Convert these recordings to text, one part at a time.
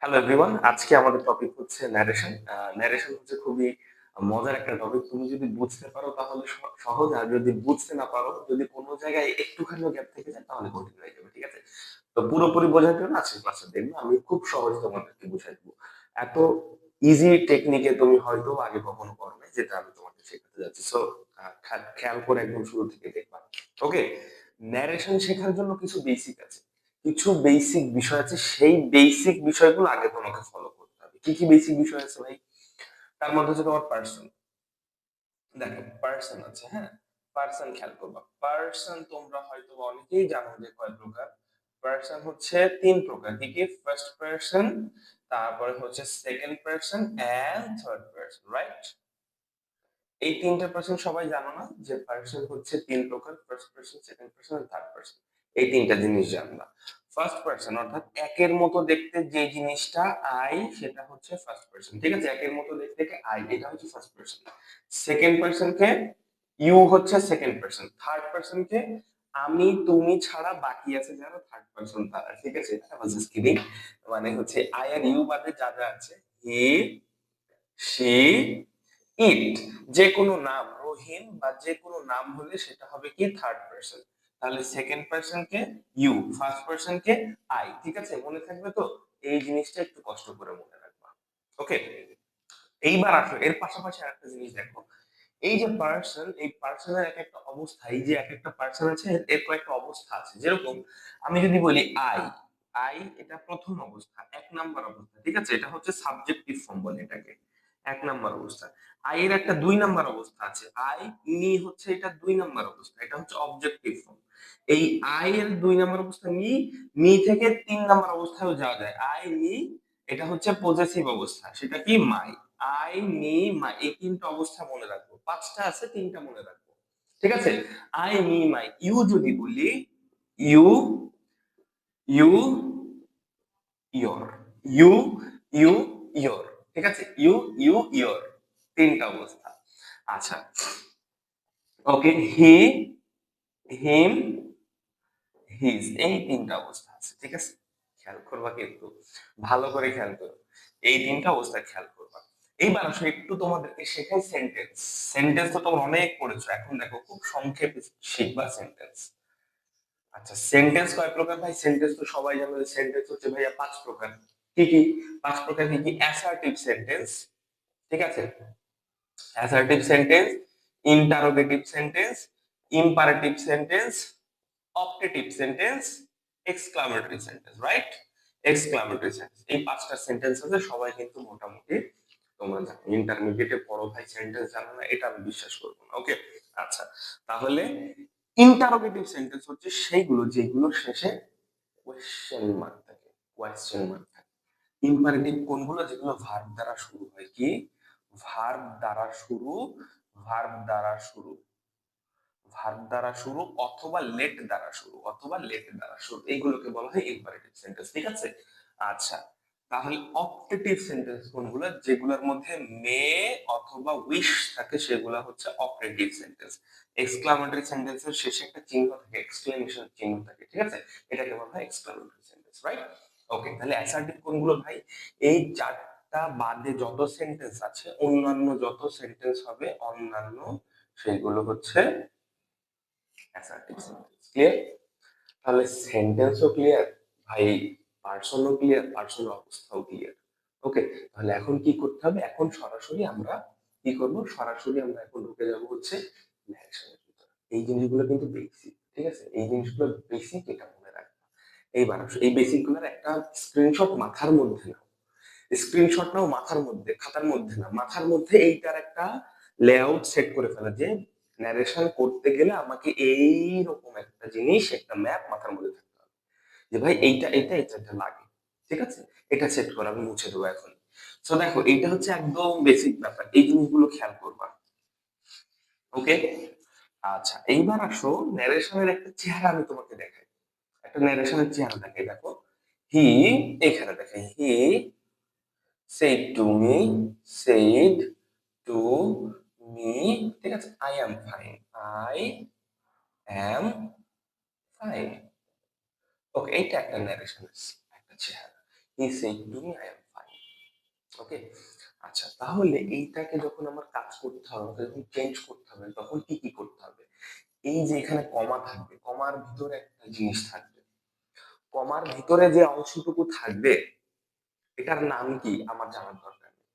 Hello everyone, আজকে আমাদের topic হচ্ছে ন্যারেশন। ন্যারেশন হচ্ছে খুবই মজার একটা টপিক। তুমি যদি বুঝতে পারো তাহলে সহজ, আর যদি বুঝতে না পারো, যদি কোনো জায়গায় একটুখানিও গ্যাপ থেকে যায় তাহলে কঠিন হয়ে যাবে। ঠিক আছে? তো পুরোপুরি বোঝার জন্য আজকের ক্লাসে দেখবে আমি খুব সহজে তোমাদেরকে বুঝাই দেবো। এত ইজি টেকনিকে তুমি হয়তো আগে কখনো করো নাই, যেটা আমি তোমাকে শেখাতে যাচ্ছি। সো খেয়াল করে একদম শুরু থেকে দেখবা। ওকে, ন্যারেশন শেখার জন্য কিছু বেসিক আছে, কিছু বেসিক বিষয় আছে। সেই বেসিক বিষয়গুলো আগে তোমাকে ফলো করতে হবে। কি কি বেসিক বিষয় আছে ভাই? তার মধ্যে হচ্ছে তোমার পার্সন। দেখো, পার্সন আছে, হ্যাঁ। পার্সন খেয়াল করবা। পার্সন তোমরা হয়তো অনেকেই জানো যে কয় প্রকার। পার্সন হচ্ছে তিন প্রকার। কি কি? ফার্স্ট পার্সন, তারপরে হচ্ছে second person and third person, right? এই তিনটা পার্সন সবাই জানো না যে পার্সন হচ্ছে তিন প্রকার, ফার্স্ট পার্সন, সেকেন্ড পার্সন আর থার্ড পার্সন। এই তিনটা জিনিস জানবা। ফার্স্ট পার্সন অর্থাৎ একের মতো দেখতে যে জিনিসটা আই, সেটা হচ্ছে ফার্স্ট পার্সন। ঠিক আছে? একের মতো দেখতে কে আই, এটা হচ্ছে ফার্স্ট পার্সন। সেকেন্ড পার্সন কে ইউ, হচ্ছে সেকেন্ড পার্সন। থার্ড পার্সন কে আমি তুমি ছাড়া বাকি আছে যারা, থার্ড পার্সন তারা। ঠিক আছে? Just kidding. মানে হচ্ছে আই আর ইউ বাদে যা যা আছে, হি, সি, ইট, যে কোনো নাম, রহিম বা যে কোনো নাম হলে সেটা হবে কি? Third person. তাহলে সেকেন্ড পারসন কে ইউ, ফার্স্ট পারসন কে আই। ঠিক আছে? মনে থাকবে তো? এই জিনিসটা একটু কষ্ট করে মনে রাখবা। ওকে, এইবার আসো এর পাশাপাশি আরেকটা জিনিস দেখো। এই যে পার্সন, এই পার্সনের এক একটা অবস্থা, এই যে এক একটা পার্সন আছে এর কয়েকটা অবস্থা আছে। যেরকম আমি যদি বলি আই, আই এটা প্রথম অবস্থা, এক নাম্বার অবস্থা। ঠিক আছে? এটা হচ্ছে সাবজেক্টিভ ফর্ম বলে এটাকে, এক নাম্বার অবস্থা। আই এর একটা দুই নাম্বার অবস্থা আছে, আই মি, হচ্ছে এটা দুই নাম্বার অবস্থা, এটা হচ্ছে অবজেক্টিভ ফর্ম। এই আই এর দুই নাম্বার অবস্থা মি, মি থেকে তিন নাম্বার অবস্থায়ও যাওয়া যায়, আই মি, এটা হচ্ছে পজেসিভ অবস্থা, সেটা কি? মাই। আই মি মাই, এই তিনটা অবস্থা মনে রাখবো। পাঁচটা আছে, তিনটা মনে রাখবো। ঠিক আছে? I me my. ইউ যদি বলি, you, you, your, you, you, your. ঠিক আছে? ইউ, ইউ, ইয়োর, তিনটা অবস্থা। আচ্ছা, ওকে। হি, হিম, হিজ, এই তিনটা অবস্থা আছে। ঠিক আছে? খেয়াল করবা কিন্তু, ভালো করে খেয়াল করো। এই তিনটা অবস্থা খেয়াল করবা। এইবার আসো একটু তোমাদেরকে শেখাই সেন্টেন্স। সেন্টেন্স তো তোমরা অনেক পড়েছো, এখন দেখো খুব সংক্ষেপে শিখবা সেন্টেন্স। আচ্ছা, সেন্টেন্স কয় প্রকার ভাই? সেন্টেন্স তো সবাই জানো যে সেন্টেন্স হচ্ছে ভাইয়া পাঁচ প্রকার। কি কি পাঁচ প্রকার? কি কি? অ্যাসার্টিভ সেন্টেন্স, ঠিক আছে? Assertive sentence, interrogative sentence, imperative sentence, optative sentence, exclamatory sentence, right? Exclamatory sentence, এই পাঁচটা সেন্টেন্স আছে, সবাই কিন্তু মোটামুটি তোমরা জানো। ইন্টারমিডিয়েটে পড়ো ভাই, সেন্টেন্স জানো না এটা আমি বিশ্বাস করবো না। ওকে, আচ্ছা, তাহলে ইন্টারোগেটিভ সেন্টেন্স হচ্ছে সেইগুলো যেগুলো শেষে কোয়েশ্চেন মার্ক থাকে, কোয়েশ্চেন মার্ক থাকে। ইম্পারেটিভ কোনগুলো? যেগুলো ভার্ব দ্বারা শুরু হয়। কি? ভার্ব দ্বারা শুরু, ভার্ব দ্বারা শুরু, ভার্ব দ্বারা শুরু, অথবা লেট দ্বারা শুরু, অথবা লেট দ্বারা শুরু, এইগুলোকে বলা হয় ইম্পারেটিভ সেন্টেন্স। ঠিক আছে? আচ্ছা, তাহলে অপটেটিভ সেন্টেন্স কোনগুলো? যেগুলোর মধ্যে মে অথবা উইশ থাকে, সেগুলো হচ্ছে অপটেটিভ সেন্টেন্স। এক্সক্লামেটরি সেন্টেন্সের শেষে একটা চিহ্ন থাকে, এক্সক্লেমেশন চিহ্ন থাকে। ঠিক আছে? এটাকে বলা হয় এক্সক্লামেটরি সেন্টেন্স, রাইট? ওকে, তাহলে অ্যাসার্টিভ কোনগুলো ভাই? এই চারটা বাদে যত সেন্টেন্স আছে, অন্যান্য যত সেন্টেন্স হবে অন্যান্য, সেগুলো হচ্ছে অ্যাসার্টিভ সেন্টেন্স। ক্লিয়ার? তাহলে সেন্টেন্সও ক্লিয়ার ভাই, পার্সনও ক্লিয়ার, পার্সনের অবস্থাও ক্লিয়ার। ওকে, তাহলে এখন কি করতে হবে? এখন সরাসরি আমরা কি করব? সরাসরি আমরা এখন ঢুকে যাব হচ্ছে ন্যারেশনের ভিতরে। এই জিনিসগুলো কিন্তু বেসিক। ঠিক আছে? এই জিনিসগুলো বেসিক, এটা মনে রাখবা। এইবার আসো, এই বেসিক গুলোর একটা স্ক্রিনশট মাথার মধ্যে নাও। স্ক্রিনশট নাও মাথার মধ্যে, খাতার মধ্যে না, মাথার মধ্যে এইটার একটা লেআউট সেট করে ফেলা, যে ন্যারেশন করতে গেলে আমাকে এই রকম একটা জিনিস, একটা ম্যাপ মাথার মধ্যে থাকতে হবে, যে ভাই এইটা এটা এটা এটা লাগে। ঠিক আছে? এটা সেট করা আমি মুছে দেবো এখন। তো দেখো, এইটা হচ্ছে একদম বেসিক ব্যাপার, এই জিনিসগুলো খেয়াল করবা। ওকে, আচ্ছা, এইবার আসো ন্যারেশনের একটা চেহারা আমি তোমাকে দেখাই। একটা ন্যারেশনের চেহারা দেখাই, দেখো। হি, এখানে দেখাই, হি said to me, said to me, ঠিক আছে? I am fine, I am fine. ওকে, এইটা একটা ন্যারেশন, একটা চেহারা। He said to me I am fine. Okay, আচ্ছা তাহলে এইটাকে যখন আমার কাজ করতে হবে, যখন চেঞ্জ করতে হবে, তখন কি কি করতে হবে? এই যে এখানে কমা থাকবে, কমার ভিতরে একটা জিনিস থাকবে, কমার ভিতরে যে অংশটুকু থাকবে এটার নাম কি আমার জানার দরকার নেই।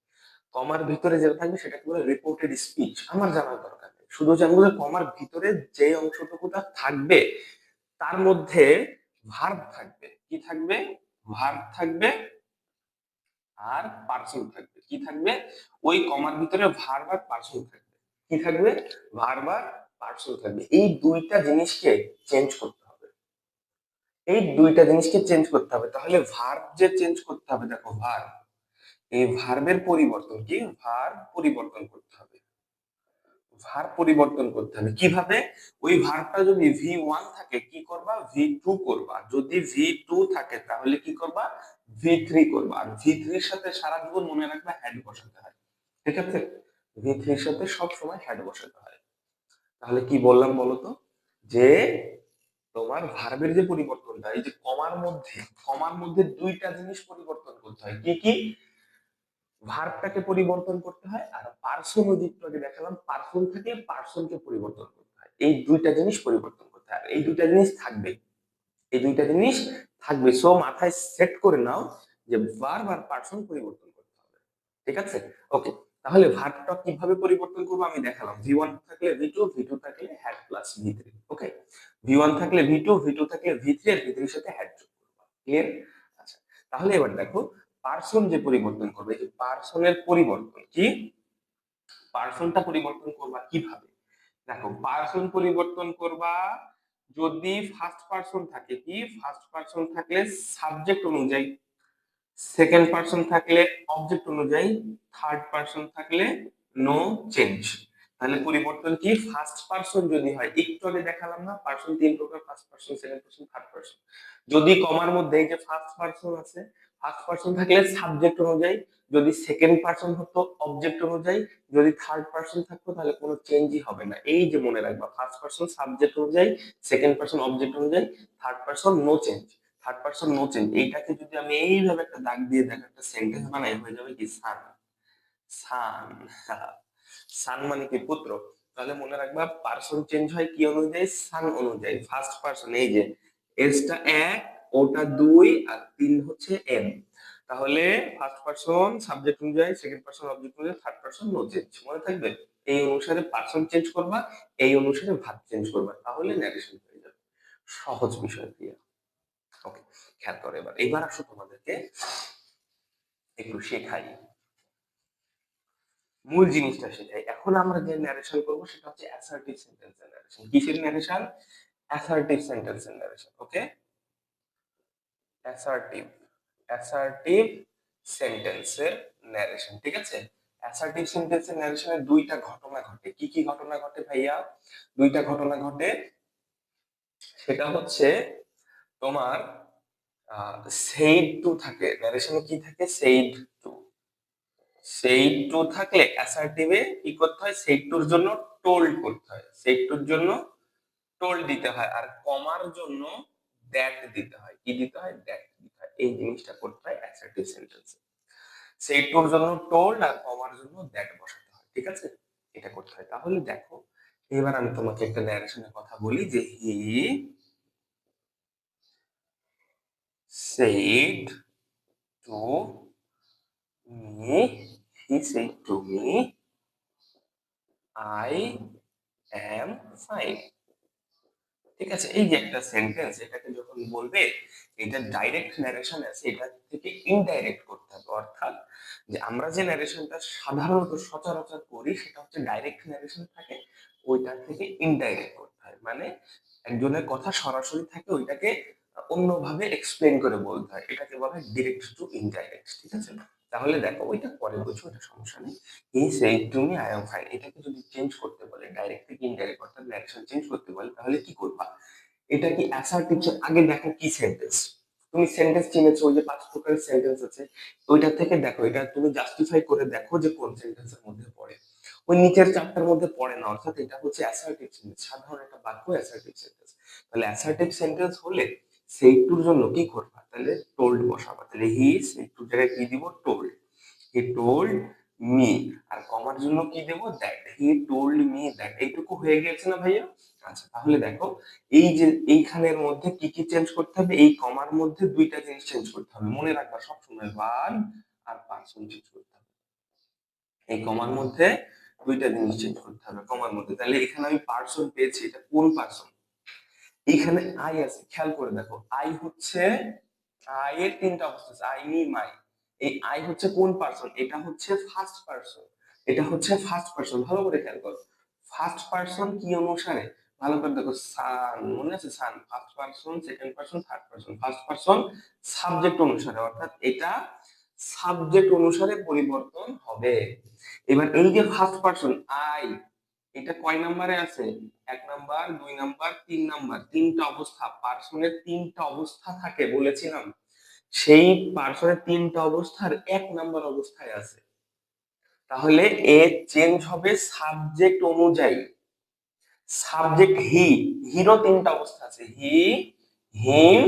কমার ভিতরে যেটা থাকবে সেটাকে বলে রিপোর্টেড স্পিচ, আমার জানার দরকার নেই। শুধু জানবো যে কমার ভিতরে যে অংশটুকুটা থাকবে তার মধ্যে ভার্ব থাকবে, কি থাকবে? ভার্ব থাকবে আর পার্সন থাকবে। কি থাকবে? ওই কমার ভিতরে ভার্ব আর পার্সন থাকবে। কি থাকবে? ভার্ব আর পার্সন থাকবে। এই দুইটা জিনিসকে চেঞ্জ করতে হবে, এই দুইটা জিনিসকে চেঞ্জ করতে হবে। তাহলে ভার্ব যে চেঞ্জ করতে হবে, দেখো ভার্ব, এই ভার্বের পরিবর্তন কি? ভার্ব পরিবর্তন করতে হবে, ভার্ব পরিবর্তন করতে হবে। কিভাবে? ওই ভার্বটা যদি ভি1 থাকে কি করবা? ভি2 করবা। যদি ভি2 থাকে তাহলে কি করবা? ভি3 করবা। আর ভি3 এর সাথে সারা জীবন মনে রাখবা হ্যাড বসাতে হয়, ঠিক আছে? ভি3 এর সাথে সব সময় হ্যাড বসাতে হয়। তাহলে কি বললাম বলতো? যে তোমার ভার্বের যে পরিবর্তনটা, এই যে কমার মধ্যে, কমার মধ্যে দুইটা জিনিস পরিবর্তন করতে হয়। কি কি? ভার্বটাকে পরিবর্তন করতে হয়, আর পার্সন, ওই একটু আগে দেখালাম পার্সন থেকে পার্সনকে পরিবর্তন করতে হয়। এই দুইটা জিনিস পরিবর্তন করতে হয়, আর এই দুইটা জিনিস থাকবে, এই দুইটা জিনিস থাকবে। সো মাথায় সেট করে নাও যে ভার্ব আর পার্সন পরিবর্তন করতে হবে, ঠিক আছে? ওকে, তাহলে ভার্বটা কিভাবে পরিবর্তন করবো আমি দেখালাম। ভি1 থাকলে ভি2, ভি2 থাকলে হ্যাড প্লাস ভি3। ওকে, ভি1 থাকলে ভি2, ভি2 থাকলে ভি3, আর ভি3 এর সাথে হ্যাড যোগ করবা। ক্লিয়ার? আচ্ছা, তাহলে এবার দেখো পার্সন যে পরিবর্তন করবে, এই যে পার্সনের পরিবর্তন কি? পার্সনটা পরিবর্তন করবা কিভাবে? দেখো পার্সন পরিবর্তন করবা যদি ফার্স্ট পার্সন থাকে, কি ফার্স্ট পার্সন থাকলে সাবজেক্ট অনুযায়ী, সেকেন্ড পার্সন থাকলে অবজেক্ট অনুযায়ী, থার্ড পার্সন থাকলে নো চেঞ্জ। তাহলে পরিবর্তন কি? ফার্স্ট পার্সন যদি হয়, একটু আগে দেখালাম না পার্সন তিন প্রকার, first person, second person, third person. যদি কমার মধ্যে এই যে ফার্স্ট পার্সন আছে, ফার্স্ট পার্সন থাকলে সাবজেক্ট অনুযায়ী, যদি সেকেন্ড পার্সন হতো অবজেক্ট অনুযায়ী, যদি থার্ড পার্সন থাকতো তাহলে কোনো চেঞ্জই হবে না। এই যে মনে রাখবা, ফার্স্ট পার্সন সাবজেক্ট অনুযায়ী, সেকেন্ড পার্সন অবজেক্ট অনুযায়ী, third person no change. Third person no change, এইটাকে যদি আমি এইভাবে একটা দাগ দিয়ে দেখো একটা সেন্টেন্স বানাই, হয়ে যাবে কি সান। সান, সান মানে কি? পুত্র। তাহলে মনে রাখবা পার্সন চেঞ্জ হয় কি অনুযায়ী? সান অনুযায়ী। ফার্স্ট পার্সন এই যে এসটা এক, ওটা দুই, আর তিন হচ্ছে এন। তাহলে ফার্স্ট পার্সন সাবজেক্ট অনুযায়ী, সেকেন্ড পার্সন অবজেক্ট অনুযায়ী, থার্ড পার্সন নো চেঞ্জ। মনে থাকবে? এই অনুসারে পার্সন চেঞ্জ করবা, এই অনুসারে ভার্ব চেঞ্জ করবা, তাহলে ন্যারেশন হয়ে যাবে। সহজ বিষয় ক্লিয়ার? ওকে, খেয়াল করো। এবার এবার আসো তোমাদেরকে একটু শেখাই, মূল জিনিসটা শেখাই। এখন আমরা যে ন্যারেশন করব সেটা হচ্ছে অ্যাসার্টিভ সেন্টেন্সের ন্যারেশন। কিসের ন্যারেশন? অ্যাসার্টিভ সেন্টেন্সের ন্যারেশন। ওকে, অ্যাসার্টিভ, অ্যাসার্টিভ সেন্টেন্সের ন্যারেশন, ঠিক আছে? অ্যাসার্টিভ সেন্টেন্সের ন্যারেশনে দুইটা ঘটনা ঘটে। কি কি ঘটনা ঘটে ভাইয়া? দুইটা ঘটনা ঘটে। সেটা হচ্ছে তোমার সেইড টু থাকে ন্যারেশনে, কি থাকে? Said to. সেইড টু থাকলে অ্যাসার্টিভে কি করতে হয়? সেইড টুর জন্য টোল্ড করতে হয়, সেইড টুর জন্য টোল্ড দিতে হয়। আর কমার জন্য দ্যাট দিতে হয়। কি দিতে হয়? দ্যাট দিতে হয়। এই জিনিসটা করতে হয় অ্যাসার্টিভ সেন্টেন্সে। সেইড টুর জন্য টোল্ড, আর কমার জন্য দ্যাট বসাতে হয়, ঠিক আছে? এটা করতে হয়। তাহলে দেখো এবার আমি তোমাকে একটা ন্যারেশনের কথা বলি যে হি said to me, he said to me, I am fine। ঠিক আছে? এই যে একটা সেন্টেন্স, এটাকে যখন বলবে এটা ডাইরেক্ট ন্যারেশন আছে, এটা থেকে ইনডাইরেক্ট করতে হবে। অর্থাৎ যে আমরা যে ন্যারেশনটা সাধারণত সচরাচর করি সেটা হচ্ছে ডাইরেক্ট ন্যারেশন থাকে, ওইটা থেকে ইনডাইরেক্ট করতে হয়। মানে একজনের কথা সরাসরি থাকে, ওইটাকে অন্যভাবে এক্সপ্লেন করে বলতে হয়, এটাকে বলা হয় ডিরেক্ট টু ইনডাইরেক্ট, ঠিক আছে? তাহলে দেখো ওইটা পরে বুঝো, এটা সমস্যা নেই। হি said to me I am fine, এটাকে যদি চেঞ্জ করতে বলে ডাইরেক্ট থেকে ইনডাইরেক্ট অর্থাৎ ন্যারেশন চেঞ্জ করতে বলে, তাহলে কি করবা? এটা কি অ্যাসার্টিভ? আগে দেখো কি সেন্টেন্স। তুমি সেন্টেন্স চিনেছো, ওই যে পাঁচ প্রকারের সেন্টেন্স আছে, ওইটা থেকে দেখো এটা তুমি জাস্টিফাই করে দেখো যে কোন সেন্টেন্সের মধ্যে পড়ে। ওই নিচের চারটার মধ্যে পড়ে না, অর্থাৎ এটা হচ্ছে অ্যাসার্টিভ সেন্টেন্স, সাধারণ একটা বাক্য অ্যাসার্টিভ সেন্টেন্স। তাহলে অ্যাসার্টিভ সেন্টেন্স হলে সেই টুর জন্য কি করবা, তাহলে টোল্ড বসাবা। তাহলে হি সেই টুর জায়গায় কি দিব, টোল্ড। He told me. আর কমার জন্য কি দেব, that. He told me that. এইটুকু হয়ে গেছে না ভাইয়া? আচ্ছা, তাহলে দেখো এই যে এইখানের মধ্যে কি কি চেঞ্জ করতে হবে, এই কমার মধ্যে দুইটা জিনিস চেঞ্জ করতে হবে, মনে রাখবা সবসময়, ভার্ব আর পার্সন চেঞ্জ করতে হবে। এই কমার মধ্যে দুইটা জিনিস চেঞ্জ করতে হবে কমার মধ্যে। তাহলে এখানে আমি পার্সন পেয়েছি, এটা কোন পার্সন? এইখানে আই আছে, খেয়াল করে দেখো, আই হচ্ছে, আই এর তিনটা অবস্থা আছে, আই মি মাই। এই আই হচ্ছে কোন পার্সন? এটা হচ্ছে ফার্স্ট পার্সন। এটা হচ্ছে ফার্স্ট পার্সন, ভালো করে খেয়াল করো। ফার্স্ট পার্সন কি অনুসারে, ভালো করে দেখো, সান, মনে আছে son? First person, second person, third person. First person subject অনুসারে, অর্থাৎ এটা সাবজেক্ট অনুসারে পরিবর্তন হবে। এবার এই যে ফার্স্ট পার্সন আই, এটা কয় নাম্বারে আছে? 1 নাম্বার, 2 নাম্বার, 3 নাম্বার। তিনটা অবস্থা, পার্সনের তিনটা অবস্থা থাকে বলেছিলাম। সেই পার্সনের তিনটা অবস্থার 1 নাম্বার অবস্থায় আছে। তাহলে এ চেঞ্জ হবে সাবজেক্ট অনুযায়ী। সাবজেক্ট হি, হিরো তিনটা অবস্থা আছে, হি, হিম,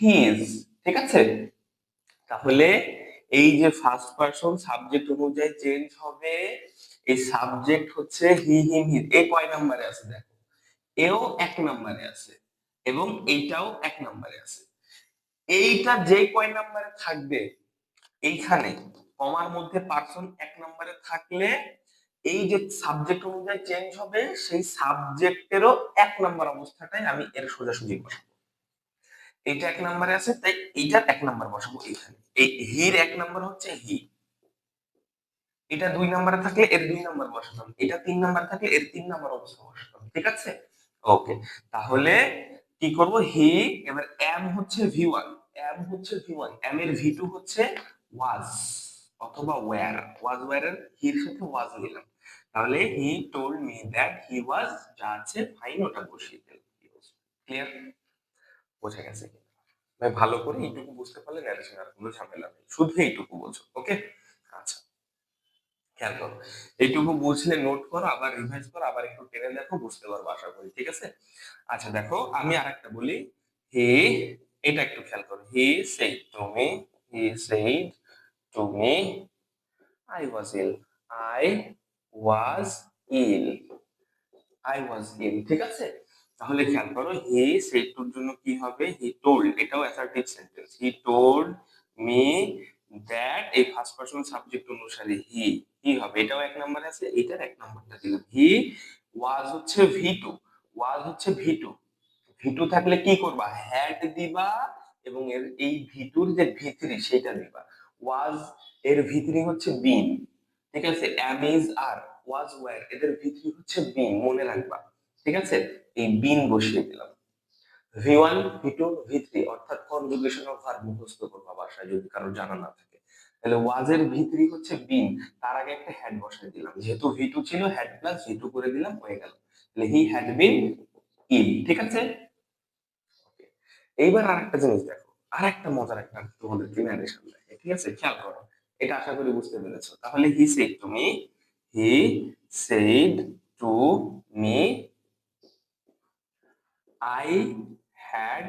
হিজ। ঠিক আছে? তাহলে এই যে ফার্স্ট পারসন সাবজেক্ট অনুযায়ী চেঞ্জ হবে। এই সাবজেক্ট হচ্ছে হি, হিম, হিজ। এ কয় নাম্বারে আছে দেখো, এও 1 নাম্বারে আছে এবং এইটাও 1 নাম্বারে আছে। এইটা যে কয় নাম্বারে থাকবে, এইখানে কমার মধ্যে পার্সন 1 নাম্বারে থাকলে এই যে সাবজেক্ট অনুযায়ী চেঞ্জ হবে, সেই সাবজেক্টেরও 1 নাম্বার অবস্থাটাই আমি এর সোজাসুজি বসাবো। এইটা 1 নাম্বারে আছে, তাই এইটার 1 নাম্বার বসাবো এখানে। এই হির 1 নাম্বার হচ্ছে হি। এটা 2 নাম্বারে থাকলে এর 2 নাম্বার বসালাম, এটা 3 নাম্বার থাকলে এর 3 নাম্বার অবস্থা বসালাম। ঠিক আছে? ওকে, তাহলে কি করব, হি। এবার এম হচ্ছে ভি ওয়ান, এম হচ্ছে ভি ওয়ান, এম এর ভি টু হচ্ছে ওয়াজ অথবা ওয়্যার। ওয়াজ ওয়্যার এর হির সাথে ওয়াজ নিলাম। তাহলে he told me that he was, যা আছে ফাইন ওটা বসিয়ে দিলাম। ক্লিয়ার? বোঝা গেছে কি? ভাই ভালো করে এইটুকু বুঝতে পারলে ন্যারেশন আর কোনো ঝামেলা নেই, শুধু এইটুকু বোঝো। ওকে? আচ্ছা, খেয়াল করো, এইটুকু বুঝলে নোট করো, আবার রিভাইজ করো, আবার একটু টেনে দেখো, বুঝতে পারবো আশা করি। ঠিক আছে? আচ্ছা দেখো, আমি আরেকটা বলি। হি, এটা একটু খেয়াল করো, he said to me, he said to me I was ill, I was ill, I was ill. ঠিক আছে? তাহলে খেয়াল করো, হি সেড টুর জন্য কি হবে, হি টোল্ড, এটাও assertive sentence. He told me that, এই ফার্স্ট পারসন সাবজেক্ট অনুসারে হি, কি হবে, এটাও 1 নাম্বারে আছে, এটার 1 নাম্বারটা দিলাম। হি ওয়াজ হচ্ছে ভি টু, ওয়াজ হচ্ছে ভি টু। ভি টু থাকলে কি করবা, হ্যাড দিবা এবং এর এই ভি টুর যে ভি3 সেটা দিবা। ওয়াজ এর ভি3 হচ্ছে বিন। ঠিক আছে? Am is R, was wire, এদের ভি3 হচ্ছে বিন, মনে রাখবা। ঠিক আছে? এই বিন বসিয়ে দিলাম। ভি ওয়ান, ভি টু, ভি3, অর্থাৎ কনজুগেশন অফ ভার্ব মুখস্থ করবা বাসায় যদি কারো জানা না থাকে। তাহলে ওয়াজের ভি3 হচ্ছে বিন, তার আগে একটা হ্যাড বসাই দিলাম, যেহেতু ভি2 ছিল হ্যাড প্লাস ভি2 করে দিলাম, হয়ে গেল। তাহলে হি হ্যাড বিন ইল। ঠিক আছে? Okay. এইবার আরেকটা জিনিস দেখো, আরেকটা মজার একটা তোমাদের জেনারেশন দেখে। ঠিক আছে? খেয়াল করো, এটা আশা করি বুঝতে পেরেছো। তাহলে he said to me, he said to me I had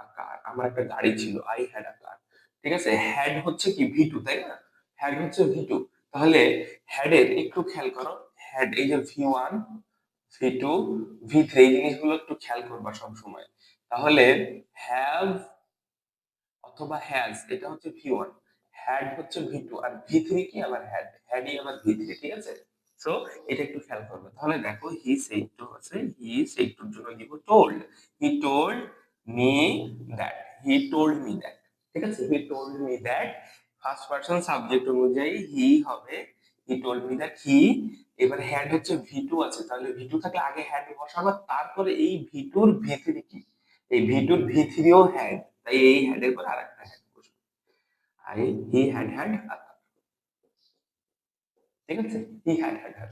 a car, আমার একটা গাড়ি ছিল, আই হ্যাড আ কার। ঠিক আছে? হ্যাড হচ্ছে কি ভি টু, তাই না? হ্যাড হচ্ছে ভি টু। তাহলে হ্যাড এর একটু খেয়াল করো, হ্যাড এই যে ভি ওয়ান, ভি টু, ভি3, এই জিনিসগুলো একটু খেয়াল করবা সব সময়। তাহলে হ্যাভ অথবা হ্যাজ, এটা হচ্ছে ভি ওয়ান, হ্যাড হচ্ছে ভি টু, আর ভি3 কি আমার হ্যাড, হ্যাডই আমার ভি3। ঠিক আছে? সো এটা একটু খেয়াল করবে। তাহলে দেখো, হি সেইড টু আছে, হি সেইড টুর জন্য দিব told. He told me that, he told me that. ঠিক আছে? হি told me that, first person subject অনুযায়ী হি হবে, হি টোল্ড মি দ্যাট হি। এবার হ্যাড হচ্ছে ভি2 আছে, তাহলে ভি2 থাকলে আগে হ্যাড বসাবা, তারপরে এই ভি2 এর ভি3 কি, এই ভি2 এর ভি3 ও হ্যাড, তাই এই হ্যাড এর পর আরেকটা হ্যাড বসবে। আই, হি হ্যাড হ্যাড, ঠিক আছে? He had had had.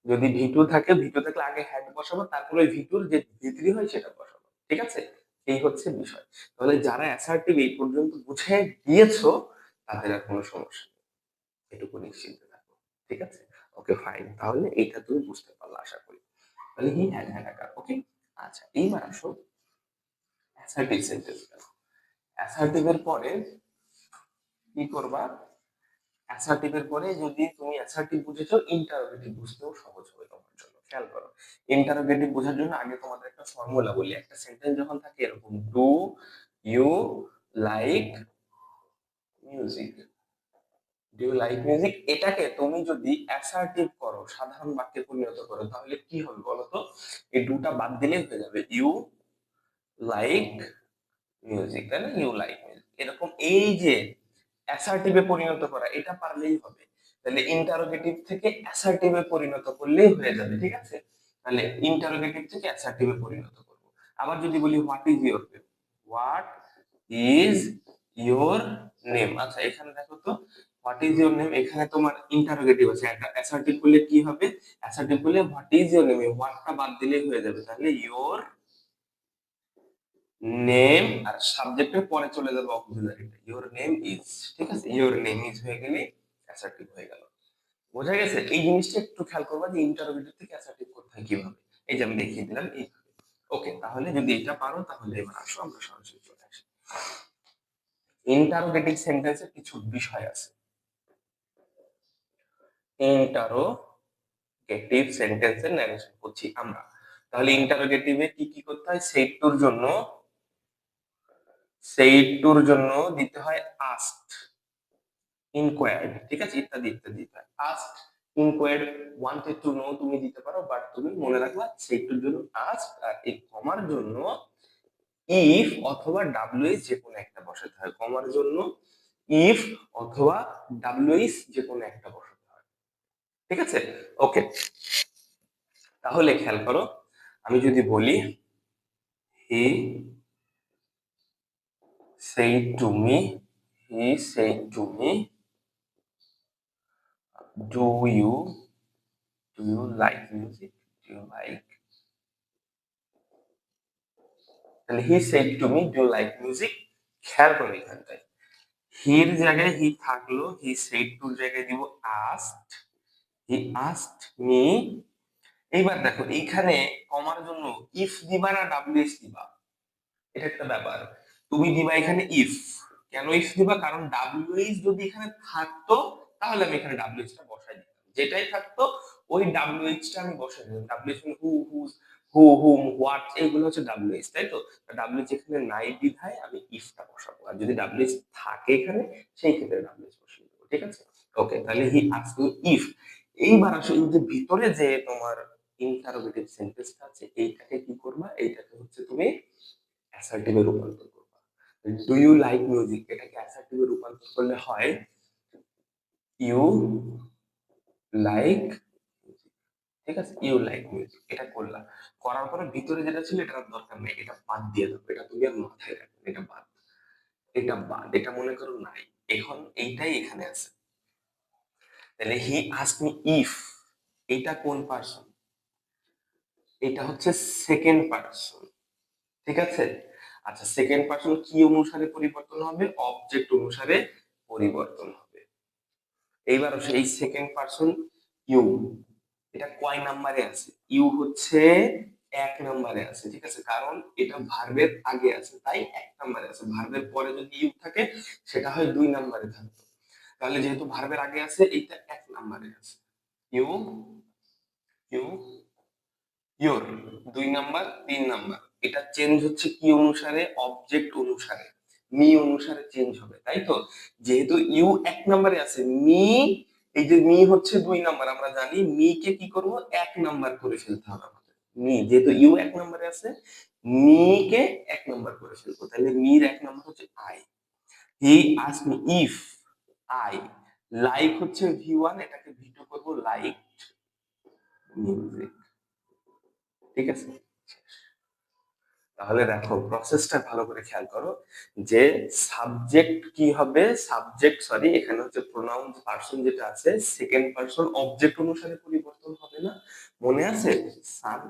যদি ভি2 থাকে, ভি2 থাকলে আগে হ্যাড বসাবো, তারপরে ওই ভি2 এর যে ভি3 হয় সেটা বসাবো। ঠিক আছে? এই হচ্ছে বিষয়। তাহলে যারা অ্যাসার্টিভ এই পর্যন্ত বুঝে গিয়েছো, তাদের আর কোনো সমস্যা নেই, এটুকু নিশ্চিন্ত থাকো। ঠিক আছে? ওকে ফাইন, তাহলে এইটা তুমি বুঝতে পারলে আশা করি। তাহলে হি হ্যাড হ্যাড আকার। ওকে? আচ্ছা, এইবার আসো, অ্যাসার্টিভ সেন্টেন্স। অ্যাসার্টিভের পরে কি করবা, অ্যাসার্টিভের পরে যদি তুমি অ্যাসার্টিভ বুঝেছো, ইন্টারোগেটিভ বুঝতেও সহজ হবে তোমার জন্য। খেয়াল করো, ইন্টারোগেটিভ বোঝার জন্য আগে তোমাদের একটা ফর্মুলা বলি। একটা সেন্টেন্স যখন থাকে এরকম, do you like music, do you like music, এটাকে তুমি যদি অ্যাসার্টিভ করো, সাধারণ বাক্যে পরিণত করো, তাহলে কি হবে বলো তো? এই ডুটা বাদ দিলেই হয়ে যাবে ইউ লাইক মিউজিক, তাই না? ইউ লাইক মিউজিক, এরকম এই যে অ্যাসার্টিভে পরিণত করা, এটা পারলেই হবে। তাহলে ইন্টারোগেটিভ থেকে অ্যাসার্টিভে পরিণত করলেই হয়ে যাবে, ঠিক আছে? তাহলে ইন্টারোগেটিভ থেকে অ্যাসার্টিভে পরিণত করব। আবার যদি বলি what is your name, what is your name, আচ্ছা এখানে দেখো তো, হোয়াট ইজ ইওর নেম, এখানে তোমার ইন্টারোগেটিভ আছে, একটা অ্যাসার্টিভ করলে কি হবে? অ্যাসার্টিভ করলে হোয়াট ইজ ইওর নেম, হোয়াটটা বাদ দিলেই হয়ে যাবে। তাহলে ইওর নেম, আর সাবজেক্টের পরে চলে যাবে অক্সিলারিটা, ইওর নেম ইজ, ঠিক আছে? ইওর নেম ইজ হয়ে গেলে অ্যাসার্টিভ হয়ে গেল। বোঝা গেছে? এই জিনিসটা একটু খেয়াল করবা যে ইন্টারোগেটিভ থেকে অ্যাসার্টিভ করতে হয় কিভাবে। এই যে আমি দেখিয়ে দিলাম এইভাবে। ওকে, তাহলে যদি এটা পারো তাহলে এবার আসো আমরা সরাসরি চলে আসি। ইন্টারোগেটিভ সেন্টেন্সের কিছু বিষয় আছে। ইন্টারোগেটিভ সেন্টেন্সের ন্যারেশন করছি আমরা। তাহলে ইন্টারোগেটিভে কি কি করতে হয়? সেইটুর জন্য দিতে হয় আস্কড, ইনকোয়ার্ড, ঠিক আছে, ইত্যাদি ইত্যাদি দিতে হয়। আস্কড, ইনকোয়ার্ড, ওয়ান্টেড টু নো তুমি দিতে পারো, বাট তুমি মনে রাখবা সেইটুর জন্য আস্কড, আর এই কমার জন্য ইফ অথবা ডাব্লিউএইচ যে কোনো একটা বসাতে হয়। কমার জন্য ইফ অথবা ডাব্লিউএইচ যে কোনো একটা বসাতে হয়, ঠিক আছে? ওকে, তাহলে খেয়াল করো, আমি যদি বলি হি said to me, he said to me, do you like music, do you like, তাহলে হি said to me, do you like music, খেয়াল করো এখানটায় হির জায়গায় হি থাকলো, হি said to জায়গায় দিব asked, হি asked me। এইবার দেখো এইখানে কমার জন্য ইফ দিবা না ডাব্লিউএস দিবা, এটা একটা ব্যাপার। তুমি দিবা এখানে ইফ। কেন ইফ দিবা? কারণ ডাব্লিউএইচ যদি এখানে থাকতো তাহলে আমি এখানে ডাব্লিউএইচ টা বসাই দিতাম, যেটাই থাকতো ওই ডাব্লিউএইচ টা আমি বসাই দিতাম। ডাব্লিউএইচ মানে হু, হুজ, হু, হুম, হোয়াট, এগুলো হচ্ছে ডাব্লিউএইচ, তাই তো? ডাব্লিউএইচ এখানে নাই বিধায় আমি ইফটা বসাবো, আর যদি ডাব্লিউএইচ থাকে এখানে সেই ক্ষেত্রে ডাব্লিউএইচ বসিয়ে দেবো, ঠিক আছে? ওকে, তাহলে হি আস্কড মি ইফ। এইবার আসো এই যে ভিতরে যে তোমার ইন্টারোগেটিভ সেন্টেন্সটা আছে, এইটাকে কি করবা? এইটাকে হচ্ছে তুমি অ্যাসার্টিভে রূপান্তর করবা। ডু ইউ লাইক মিউজিক, এটাকে অ্যাসার্টিভে রূপান্তর করলে হয় ইউ লাইক, ঠিক আছে? ইউ লাইক মিউজিক, এটা করলা। করার পরে ভিতরে যেটা ছিল এটা আর দরকার নেই, এটা বাদ দিয়ে দাও, এটা তুমি আর মাথায় রাখবে না, এটা বাদ, এটা বাদ, এটা মনে করো নাই। এখন এইটাই এখানে আছে। তাহলে হি আস্ক মি ইফ, এটা কোন পার্সন? এটা হচ্ছে সেকেন্ড পার্সন, ঠিক আছে? আচ্ছা, সেকেন্ড পার্সন কি অনুসারে পরিবর্তন হবে? অবজেক্ট অনুসারে পরিবর্তন হবে। এইবার সেই সেকেন্ড পার্সন ইউ, এটা কয় নাম্বারে আছে? ইউ হচ্ছে এক নাম্বারে আছে, ঠিক আছে? কারণ এটা ভার্বের আগে আছে তাই এক নাম্বারে আছে। ভার্বের পরে যদি ইউ থাকে সেটা হয় দুই নাম্বারে থাকতো। তাহলে যেহেতু ভার্বের আগে আছে এইটা এক নাম্বারে আছে। ইউ, ইউ, ইউর, দুই নাম্বার, তিন নাম্বার। এটা চেঞ্জ হচ্ছে কি অনুসারে? অবজেক্ট অনুসারে, মি অনুসারে চেঞ্জ হবে, তাই তো? যেহেতু ইউ এক নাম্বারে আছে, মি, এই যে মি হচ্ছে দুই নাম্বার, আমরা জানি মি কে কি করব? এক নাম্বার করে ফেলতে হবে আমাদের। মি যেহেতু ইউ এক নাম্বারে আছে, মি কে এক নাম্বার করে ফেলবো। তাহলে মির এক নাম্বার হচ্ছে I. He ask me if I like হচ্ছে ভি ওয়ান, এটাকে ভি টু করবো, লাইক মিউজিক, ঠিক আছে? তাহলে দেখো প্রসেসটা ভালো করে খেয়াল করো যে সাবজেক্ট কি হবে, সাবজেক্ট সরি এখানে হচ্ছে প্রোনাউন পার্সন যেটা আছে সেকেন্ড পার্সন অবজেক্ট অনুসারে পরিবর্তন হবে না, মনে আছে? সান,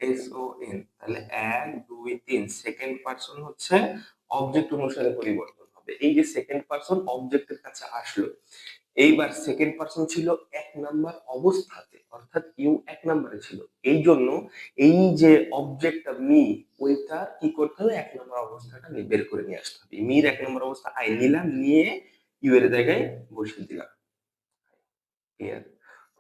এস ও এন, তাহলে এক দুই তিন, সেকেন্ড পার্সন হচ্ছে অবজেক্ট অনুসারে পরিবর্তন হবে। এই যে সেকেন্ড পার্সন অবজেক্টের কাছে আসলো, এইবার সেকেন্ড পার্সন ছিল এক নাম্বার অবস্থাতে, অর্থাৎ ইউ এক নাম্বারে ছিল। এই জন্য এই যে অবজেক্টটা মি, ওইটা কি করতে হবে, এক নম্বর অবস্থাটা বের করে নিয়ে আসতে হবে। মির এক নম্বর অবস্থা আই নিলাম, নিয়ে ইউ এর জায়গায় বসিয়ে দিলাম। Clear?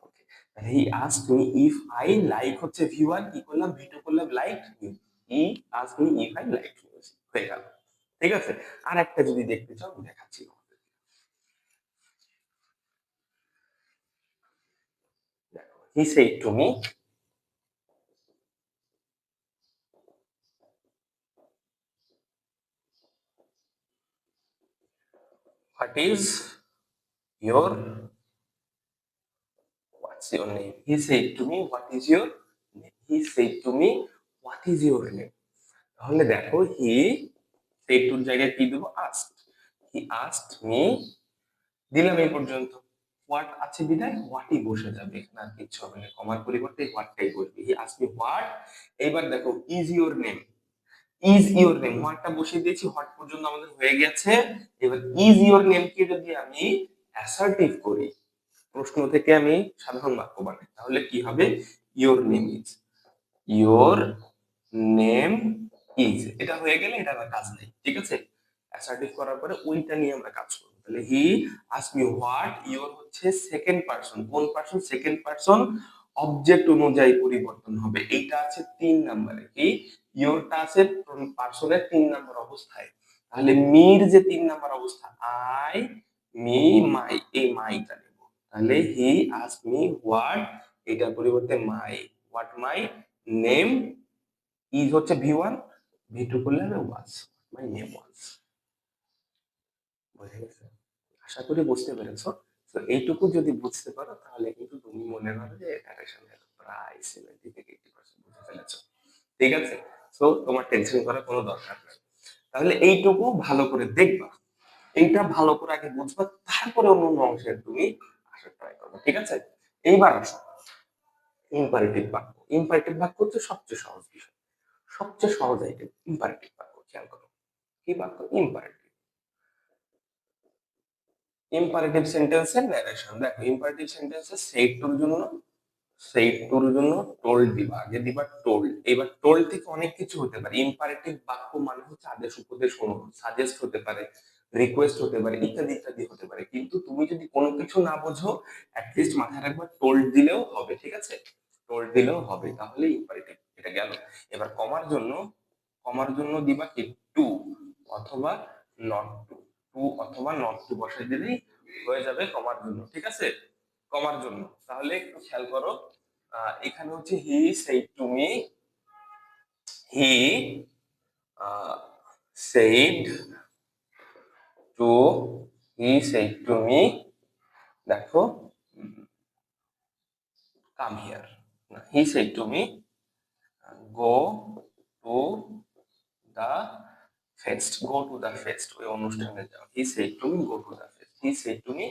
Okay. He asked me if I like হচ্ছে ভি1, কি করলাম, ভি2 করলাম like mu. He asked me if I like music, হয়ে গেল। ঠিক আছে? আর একটা যদি দেখতে চাও আমি দেখাচ্ছি। দেখো, হি said to me, what is your, what's your name? He said to me, what is your name? He said to me, what is your name? তাহলে দেখো, হি said টুর জায়গায় কি দেবো, asked. He asked me, দিলাম এই পর্যন্ত। হোয়াট আছে বিদায় হোয়াটই বসে যাবে, এখানে আর কিচ্ছু হবে না, কমার পরিবর্তে হোয়াটটাই বসবে। He asked me what. এইবার দেখো, is your name, is your name, হোয়াটটা বসিয়ে দিয়েছি, হোয়াট পর্যন্ত আমাদের হয়ে গেছে। এবার ইজ ইওর নেম কে যদি আমি অ্যাসার্টিভ করি, প্রশ্ন থেকে আমি সাধারণ বাক্য বানাই, তাহলে কি হবে, your name is, your name is. এটা হয়ে গেলে এটা আমার কাজ নেই, ঠিক আছে। অ্যাসার্টিভ করার পরে ওইটা নিয়ে আমরা কাজ করব। তাহলে he ask me what, your হচ্ছে সেকেন্ড পারসন, কোন পারসন, সেকেন্ড পারসন, অবজেক্ট অনুযায়ী পরিবর্তন হবে। এইটা আছে 3 নম্বরে, কি ইওরটা আছে পারসনের 3 নম্বর অবস্থায়। তাহলে মির যে 3 নম্বর অবস্থা, আই মি মাই, এই মাইটা নেব। তাহলে হি আস্ক মি হোয়াট, এটার পরিবর্তে মাই, হোয়াট মাই নেম ইজ হচ্ছে ভি1, ভি2 করলে আমি ওয়াজ, মাই নেম ওয়াজ। বুঝে গেছে? আশা করি বুঝতে পেরেছো। তো এইটুকু যদি বুঝতে পারো তাহলে কিন্তু তুমি মনে করো যে নারেশন প্রায় 70 থেকে 80% বুঝে ফেলেছো। ঠিক আছে? সো তোমার টেনশন করার কোনো দরকার নেই। তাহলে এইটুকু ভালো করে দেখবা, এইটা ভালো করে আগে বুঝবা, তারপরে অন্য অংশে তুমি আসার ট্রাই করবে। ঠিক আছে? এইবার আসো ইম্পারেটিভ বাক্য। ইম্পারেটিভ বাক্য হচ্ছে সবচেয়ে সহজ বিষয়, সবচেয়ে সহজ আইটেম ইম্পারেটিভ বাক্য। খেয়াল করো, কি বাক্য, ইম্পারেটিভ। ইম্পারেটিভ সেন্টেন্সের ন্যারেশন দেখো, ইম্পারেটিভ সেন্টেন্সের সেট টুর জন্য, সেই টুর জন্য টোল্ড দিবা, আগে দিবা টোল্ড। এবার টোল্ড থেকে অনেক কিছু হতে পারে। ইম্পারেটিভ বাক্য মানে হচ্ছে আদেশ উপদেশ, অনুরোধ, সাজেস্ট হতে পারে, রিকোয়েস্ট হতে পারে, ইত্যাদি ইত্যাদি হতে পারে। কিন্তু তুমি যদি কোনো কিছু না বোঝো, অ্যাটলিস্ট মাথায় রাখবা টোল্ড দিলেও হবে। ঠিক আছে? টোল্ড দিলেও হবে, তাহলে ইম্পারেটিভ। এটা গেল। এবার কমার জন্য দিবা কি, টু অথবা নট টু, টু অথবা নট টু বসাই দিলেই হয়ে যাবে কমার জন্য। ঠিক আছে? কমার জন্য। তাহলে একটু খেয়াল করো, এখানে হচ্ছে he said to me, he said to, he said to me, দেখো, come here, he said to me go to the fest, go to the fest, ওই অনুষ্ঠানে যাও। He said to me go to the fest, he said to me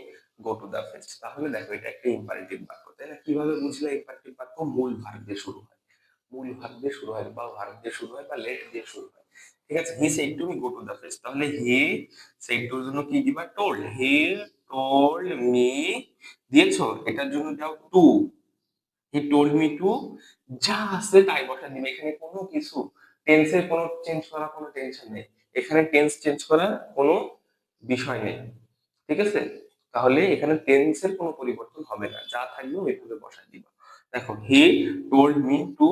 go to the fest. তাহলে দেখো এটা একটা imperative বাক্য, তাই না? কিভাবে বুঝলে ইম্পারেটিভ বাক্য? মূল ভার্ব দিয়ে শুরু হয়, মূল ভার্ব দিয়ে শুরু হয়, বা ভার্ব দিয়ে শুরু হয়, বা লেট দিয়ে শুরু হয়। ঠিক আছে? He said to me go to the fest, তাহলে হি সেড টুর জন্য কি দিবা, টোল্ড। হি টোল্ড মি দিয়েছো, এটার জন্য দাও to. He told me to, যা আছে তাই বসা দিবে, এখানে কোনো কিছু টেন্সের কোনো চেঞ্জ করার কোনো টেনশন নেই, এখানে টেন্স চেঞ্জ করার কোনো বিষয় নেই। ঠিক আছে? তাহলে এখানে টেন্সের কোনো পরিবর্তন হবে না, যা থাকবে ওইভাবে বসায় দিবা। দেখো, হি টোল্ড মি টু,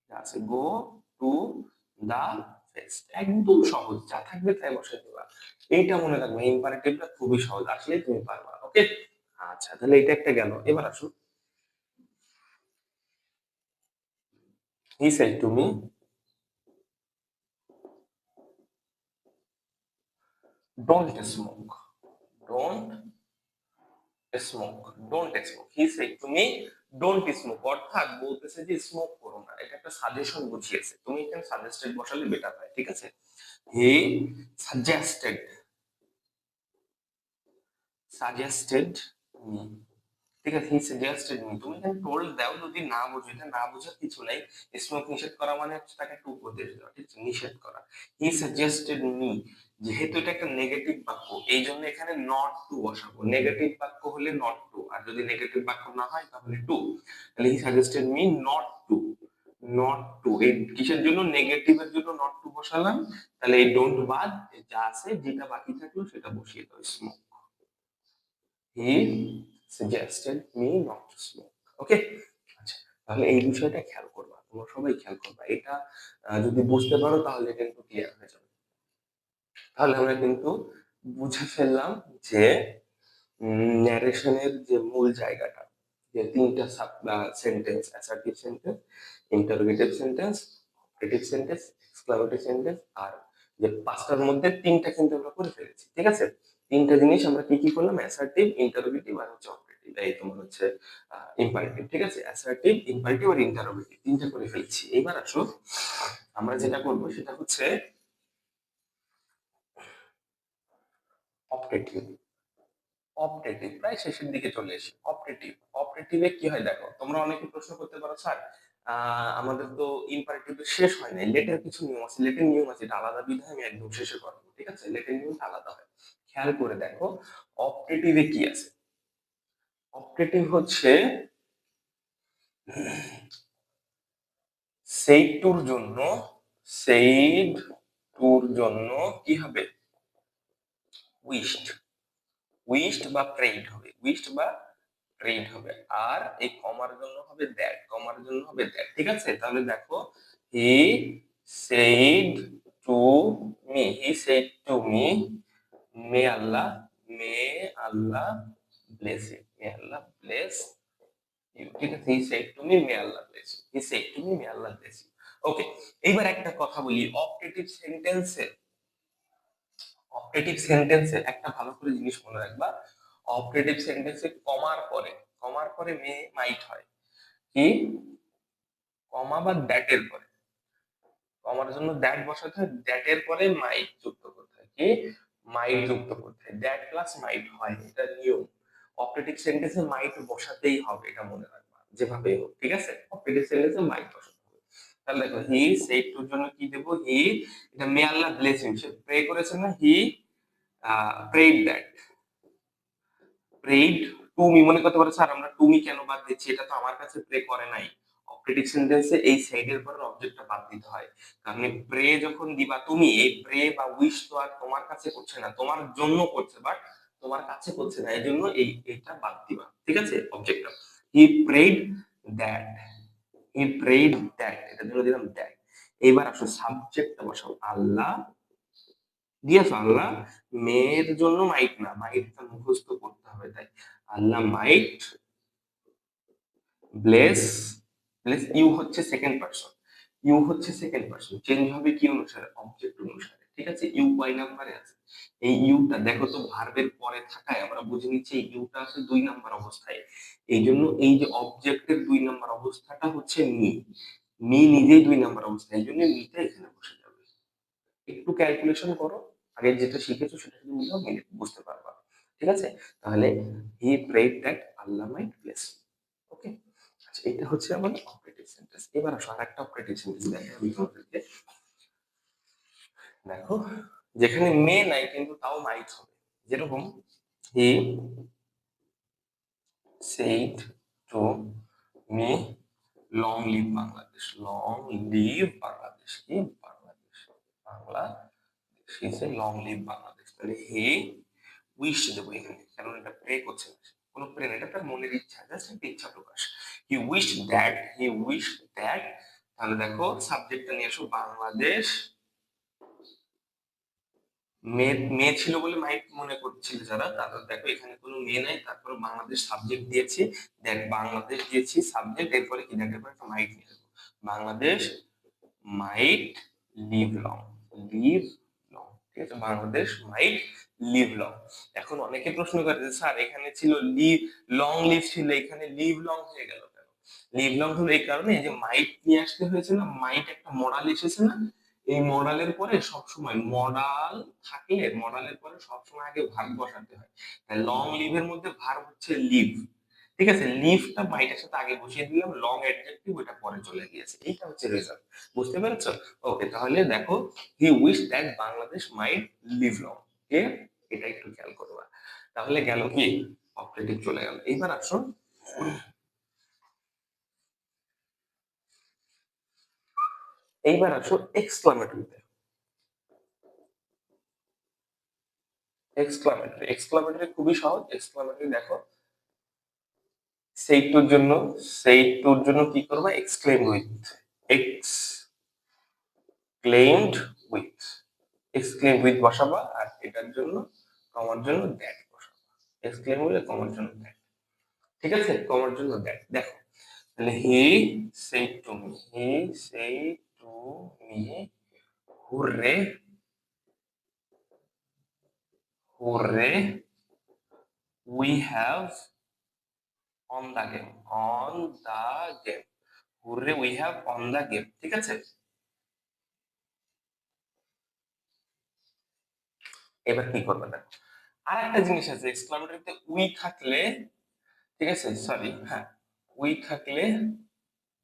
আছে গো টু দা ফেস্ট, একদম সহজ, যা থাকবে তাই বসায় দিবা। এইটা মনে রাখবে, ইম্পারেটিভটা খুবই সহজ, আসলে তুমি পারবা। ওকে, আচ্ছা, তাহলে এটা একটা গেল। এবার আসো, হি said to me don't smoke, don't smoke, don't smoke. He said to me don't smoke, অর্থাৎ বলতেছে যে স্মোক করো না, এটা একটা সাজেশন বুঝিয়েছে। তুমি এখানে সাজেস্টেড বসালে বেটার হয়। ঠিক আছে? He suggested, suggested me. ঠিক আছে? হি সাজেস্টেড মি, তুমি এখানে টোল্ড দাও, যদি না বুঝো, এটা না বোঝার কিছু নাই। স্মোক নিষেধ করা মানে হচ্ছে তাকে টু উপদেশ দেওয়া, ঠিক আছে, নিষেধ করা। হি সাজেস্টেড মি যেহেতু এটা একটা নেগেটিভ বাক্য এই জন্য এখানে নট টু বসাবো। নেগেটিভ বাক্য হলে নট টু, আর যদি নেগেটিভ বাক্য না হয় তাহলে টু। তাহলে he suggested me not to. Not to এই কিসের জন্য? নেগেটিভের জন্য নট টু বসালাম। তাহলে এই ডোন্ট বাদ যা আছে, যেটা বাকি থাকলো সেটা বসিয়ে দাও, smoke. He suggested me not to smoke. Okay, আচ্ছা, তাহলে এই বিষয়টা খেয়াল করবা, তোমরা সবাই খেয়াল করবা। এটা যদি বুঝতে পারো তাহলে কিন্তু ক্লিয়ার হয়ে যাবে। তাহলে আমরা কিন্তু বুঝে ফেললাম যে ন্যারেশনের যে মূল জায়গাটা, যে তিনটা sentence, assertive sentence, interrogative sentence, operative sentence, exclamatory sentence, আর যে পাঁচটার মধ্যে তিনটা কিন্তু আমরা করে ফেলেছি। ঠিক আছে, তিনটা জিনিস আমরা কি কি করলাম? অ্যাসার্টিভ, ইন্টারোগেটিভ আর হচ্ছে অপারেটিভ, এই তোমার হচ্ছে ইম্পারেটিভ। ঠিক আছে, অ্যাসার্টিভ, ইম্পারেটিভ আর ইন্টারোগেটিভ তিনটা করে ফেলেছি। এবার আসো আমরা যেটা করবো সেটা হচ্ছে অপারেটিভ। অপারেটিভ প্রায় শেষের দিকে চলে এসে অপারেটিভ। অপারেটিভে কি হয় দেখো, তোমরা অনেকে প্রশ্ন করতে পারো, স্যার আমাদের তো ইম্পারেটিভ শেষ হয় নাই, লেটের কিছু নিয়ম আছে। লেটের নিয়ম আছে, এটা আলাদা বিধায় আমি একদম শেষে করবো। ঠিক আছে, লেটের নিয়মটা আলাদা হয়। খেয়াল করে দেখো অপারেটিভে কি আছে। অপারেটিভ হচ্ছে সেই টুর জন্য, সেইড টুর জন্য কি হবে? উইশড। উইশড বা প্রেইড হবে, উইশড বা প্রেইড হবে। আর এই কমার জন্য হবে দ্যাট, কমার জন্য হবে দ্যাট। ঠিক আছে, তাহলে দেখো he said to me, he said to me, may Allah, may Allah bless you, may Allah bless you. ঠিক আছে, he said to me, may Allah bless you, he said to me, may Allah bless you. Okay, এইবার একটা কথা বলি, operative সেন্টেন্সে, operative সেন্টেন্সে একটা ভালো করে জিনিস মনে রাখবা। অপারেটিভ সেন্টেন্সে কমার পরে, কমার পরে মে মাইট হয় কি, কমা বা দ্যাটের পরে, কমার জন্য দ্যাট বসাতে হয়, দ্যাটের পরে মাইট যুক্ত করতে হয় কি, মাইট যুক্ত করতে হয়। দ্যাট প্লাস মাইট হয়, এটা নিয়ম। অপারেটিভ সেন্টেন্সে মাইট বসাতেই হবে, এটা মনে রাখবা যেভাবে হোক। ঠিক আছে, অপারেটিভ সেন্টেন্সে মাইট বসাতে হবে। তাহলে দেখো হি সেইড টুর জন্য কি দেবো, হি, এটা মে Allah bless you, say pray করেছে না, হি প্রেইড দ্যাট, প্রেইড টু মি। মনে করতে পারো স্যার আমরা টু মি কেন বাদ দিচ্ছি, এটা তো আমার কাছে প্রে করে নাই। অপারেটিভ সেন্টেন্সে এই সাইডের পরে অবজেক্টটা বাদ দিতে হয়, কারণ প্রে যখন দিবা তুমি, এই প্রে বা উইশ তো আর তোমার কাছে করছে না, তোমার জন্য করছে, বাট তোমার কাছে করছে না, এই জন্য এইটা বাদ দিবা। ঠিক আছে, অবজেক্টটা he prayed that, he prayed that, এটা জন্য দিলাম দ্যাট। এইবার আসো সাবজেক্টটা বসাও, আল্লাহ দিয়েছো, আল্লাহ মেয়ের জন্য মাইট না, মাইটটা মুখস্থ করতে হবে, তাই আল্লাহ মাইট ব্লেস, ব্লেস ইউ হচ্ছে সেকেন্ড পারসন, ইউ হচ্ছে সেকেন্ড পারসন, চেঞ্জ হবে কি অনুসারে, অবজেক্ট অনুসারে। ঠিক আছে, ইউ কয় নাম্বারে আছে, এই ইউটা দেখো তো ভার্বের পরে থাকায় আমরা বুঝে নিচ্ছি এই ইউটা আছে 2 নাম্বার অবস্থায়। এই জন্য এই যে অবজেক্টের 2 নাম্বার অবস্থাটা হচ্ছে মি, মি নিজেই 2 নাম্বার অবস্থা, এই জন্য মিটা এখানে বসে যাবে। একটু ক্যালকুলেশন করো, আগে যেটা শিখেছো সেটা যদি বুঝাও বুঝতে পারবা। ঠিক আছে, তাহলে he prayed that Allah might bless. Okay, আচ্ছা, এটা হচ্ছে আমার অপারেটিভ সেন্টেন্স। এবার আসো আরেকটা অপারেটিভ সেন্টেন্স দেখে আমি তোমাদেরকে। দেখো যেখানে মে নাই কিন্তু তাও মাইট হবে, যেরকম হি said to me long live Bangladesh, long live Bangladesh, কি বাংলাদেশ, বাংলাদেশ, হি সে লং লিভ বাংলাদেশ। তাহলে হি উইশ দেবো এখানে, কারণ এটা প্রে করছে না, কোনো প্রে না, এটা তার মনের ইচ্ছা, জাস্ট একটা ইচ্ছা প্রকাশ। He wish that, he wish that. তাহলে দেখো সাবজেক্টটা নিয়ে আসো, বাংলাদেশ, মেয়ে, মেয়ে ছিল বলে মাইট মনে করছিল যারা, তাদের দেখো এখানে কোনো মেয়ে নাই, তারপরে বাংলাদেশ সাবজেক্ট দিয়েছি, দেখ বাংলাদেশ দিয়েছি সাবজেক্ট, এরপরে কি দেখে একটা মাইট নিয়ে আসবো, Bangladesh might live long, live long. ঠিক আছে, বাংলাদেশ মাইট লিভ লং। এখন অনেকে প্রশ্ন করে যে স্যার এখানে ছিল লিভ, লং লিভ ছিল, এখানে লিভ লং হয়ে গেল কেন? লিভ লং হলো এই কারণে যে মাইট নিয়ে আসতে হয়েছে না, মাইট একটা মডাল এসেছে না, এই মডালের পরে সবসময় মডাল থাকলে মডালের পরে সবসময় আগে ভার্ব বসাতে হয়। তাই লং লিভের মধ্যে ভার্ব হচ্ছে লিভ, ঠিক আছে, লিভটা মাইটের সাথে আগে বসিয়ে দিলাম, লং অ্যাডজেক্টিভ ওটা পরে চলে গিয়েছে, এইটা হচ্ছে রেজাল্ট। বুঝতে পেরেছো? ওকে, তাহলে দেখো he wish that Bangladesh might live long. Clear? এটা একটু খেয়াল করবা। তাহলে গেল কি, অপারেটিভ চলে গেল। এইবার আসো, এক্সক্লামেটরিতে। এক্সক্লামেটরি খুবই সহজ। এক্সক্লামেটরি দেখো, সেইটুর জন্য কি করবা, এক্সক্লেমড উইথ এক্সক্লেম উইথ বসাবা, আর এটার জন্য কমার জন্য দ্যাট বসাবা। এক্সক্লেম হলে কমার জন্য দ্যাট। ঠিক আছে, কমার জন্য দ্যাট। দেখো তাহলে he say to me hurray hurray we have won the game on the game hurray we have won the game. ঠিক আছে, এবার কি করবে দেখো, আর একটা জিনিস আছে এক্সক্লামেটরিতে, উই থাকলে, ঠিক আছে, সরি, হ্যাঁ, উই থাকলে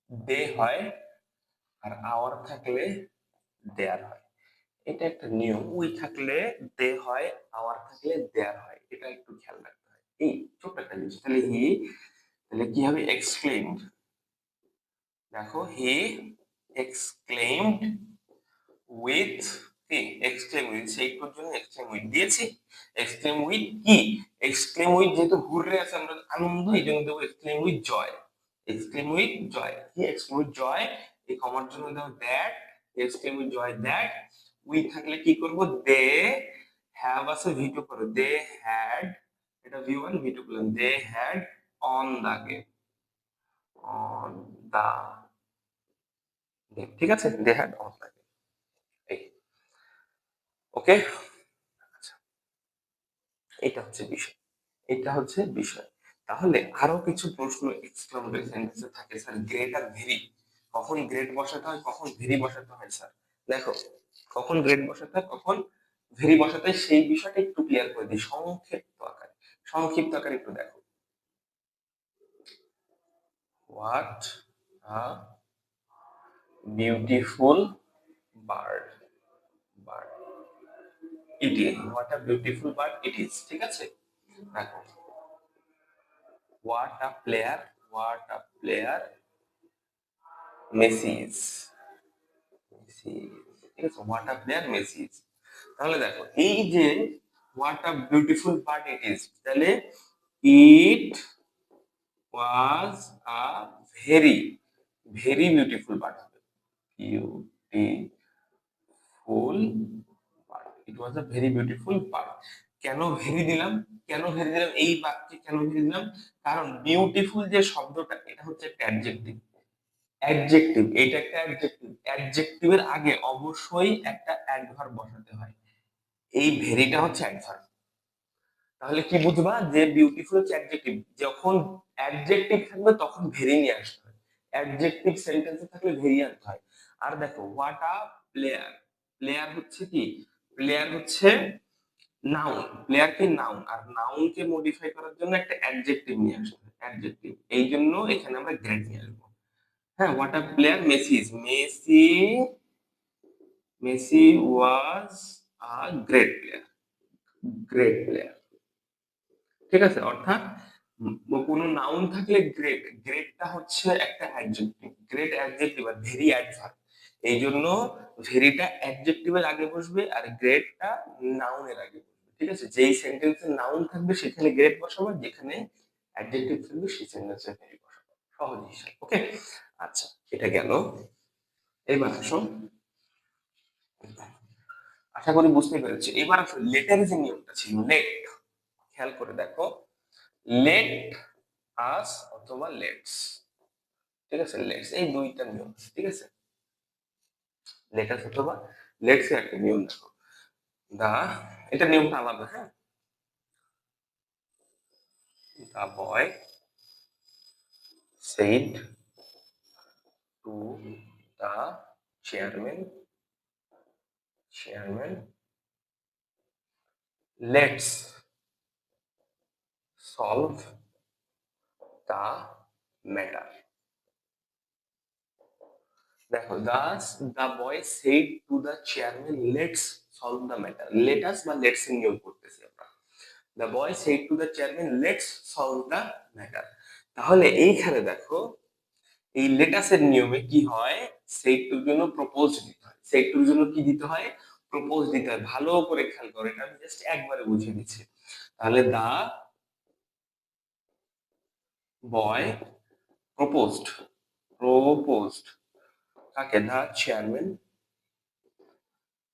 দে হয়, আর আওয়ার থাকলে দেয়ার হয়। এটা একটা নিয়ম, উই থাকলে দে হয়, আওয়ার থাকলে দেয়ার হয়, এটা একটু খেয়াল রাখতে হয়। এই ছোট্ট একটা জিনিস। তাহলে কি হবে, এক্সক্লেমড। দেখো হি এক্সক্লেমড উইথ, কি এক্সক্লেম উইথ, সেইটার জন্য এক্সক্লেম উইথ দিয়েছি। এক্সক্লেম উইথ কি, এক্সক্লেম উইথ যেহেতু হুররে আছে, আমরা আনন্দ, এই জন্য দেবো exclaim with joy. Exclaim with joy, he exclaim with joy, এই কমার জন্য দেবো that, exclaim with joy that. We থাকলে কি করব, দে হ্যাভ আছে, ভি2 করো, দে হ্যাড, এটা ভি1, ভি2 করলাম, they had on the game, on the game. ঠিক আছে, they had on the game. এই, ওকে, আচ্ছা, এটা হচ্ছে বিষয়, এটা হচ্ছে বিষয়। তাহলে আরো কিছু প্রশ্ন এক্সক্লামেটরি সেন্টেন্সে থাকে স্যার, গ্রেট আর ভেরি, কখন গ্রেট বসাতে হয়, কখন ভেরি বসাতে হয় স্যার। দেখো, কখন গ্রেট বসাতে হয়, কখন ভেরি বসাতে হয়, সেই বিষয়টা একটু ক্লিয়ার করে দিই সংক্ষিপ্ত আকারে একটু দেখো। What a beautiful bird, bird it is, what a beautiful bird it is. ঠিক আছে, দেখো, what a player Messi is, ঠিক আছে, what a player Messi is. তাহলে দেখো, এই যে what a beautiful bird it is, তাহলে it was a very very beautiful bird হবে, beautiful bird, it was a very beautiful bird. কেন very দিলাম, এই বাক্যে কেন ভেরি দিলাম, কারণ বিউটিফুল যে শব্দটা, এটা হচ্ছে একটা অ্যাডজেক্টিভ। এটা একটা অ্যাডজেক্টিভের আগে অবশ্যই একটা অ্যাডভার্ব বসাতে হয়, এই ভেরিটা হচ্ছে অ্যাডভার্ব। তাহলে কি বুঝবা, যে বিউটিফুল হচ্ছে অ্যাডজেক্টিভ, যখন অ্যাডজেক্টিভ থাকবে তখন ভেরি নিয়ে আসতে হয়, অ্যাডজেক্টিভ সেন্টেন্সে থাকলে ভেরি আনতে হয়। আর দেখো, হোয়াট আ প্লেয়ার, প্লেয়ার হচ্ছে কি, প্লেয়ার হচ্ছে নাউন, প্লেয়ার কি নাউন, আর নাউনকে মডিফাই করার জন্য একটা অ্যাডজেক্টিভ নিয়ে আসতে হয়, অ্যাডজেক্টিভ, এই জন্য এখানে আমরা গ্রেড নিয়ে আসবো। হ্যাঁ, what a player Messi was a great player. ঠিক আছে, অর্থাৎ কোনো নাউন থাকলে গ্রেটটা হচ্ছে একটা adjective, great adjective, are very adverb. এই জন্য ভেরিটা অ্যাডজেক্টিভের আগে বসবে, আর গ্রেটটা নাউনের আগে বসবে। ঠিক আছে, যেই সেন্টেন্সে নাউন থাকবে সেখানে গ্রেট বসাবো, যেখানে অ্যাডজেক্টিভ থাকবে সেই সেন্টেন্সে ভেরি বসাবো। সহজ হিসাব। ওকে, আচ্ছা, এটা গেল। এবার আসো, আশা করি বুঝতে পেরেছি। এবার আসো লেটের যে নিয়মটা ছিল, খেয়াল করে দেখো, লেট আস অথবা লেটস। ঠিক আছে, লেটস, এই দুইটা নিয়ম। ঠিক আছে, লেটাস অথবা লেটস এর একটা নিয়ম দেখো, দা, এটা নিয়মটা আলাদা, হ্যাঁ। The boy said to the chairman let's solve the matter. দেখো, the boy said to the chairman, let's solve the matter. Let us বা লেটস এর নিয়ম করতেছি আমরা। The boy said to the chairman, let's solve the matter. তাহলে এইখানে দেখো, এই লেটাসের নিয়মে কি হয়, সেড টুর জন্য প্রপোজ দিতে হয়। সেড টুর জন্য কি দিতে হয়, প্রপোজ দিতে হয়। ভালো করে খেয়াল করো, এটা আমি জাস্ট একবারে বুঝিয়ে দিচ্ছি। তাহলে দা বয় প্রপোজড, প্রপোজড কাকে, the chairman,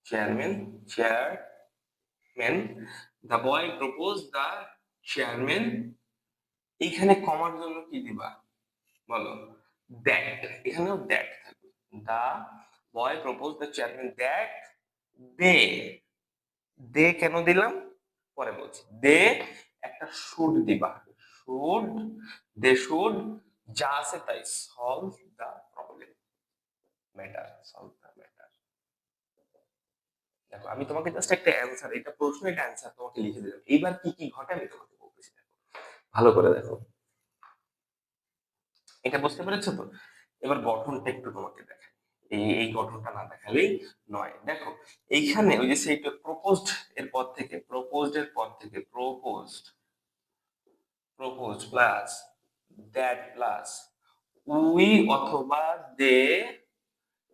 chairman, chairman, the boy propose the chairman. এইখানে কমার জন্য কি দিবা বলো, দ্যাট, এখানেও দ্যাট থাকবে। The boy propose the chairman that they, they কেন দিলাম পরে বলছি। দে একটা শুড দিবা, শুড, দে শুড, যা আছে তাই, সলভ দা প্রবলেম, ম্যাটার, সলভ দা ম্যাটার। দেখো, আমি তোমাকে জাস্ট একটা অ্যান্সার, এটা প্রশ্ন, এটা অ্যান্সার তোমাকে লিখে দিলাম। এইবার কি কি ঘটে আমি তোমাকে বলতেছি, দেখো ভালো করে দেখো। এটা বুঝতে পেরেছো তো? এবার গঠনটা একটু তোমাকে দেখাই, এই গঠনটা না দেখালেই নয়। দেখো, এইখানে ওই যে সেইটা প্রপোজড এর পর থেকে, প্রপোজড এর পর থেকে, proposed, proposed plus that plus we অথবা দে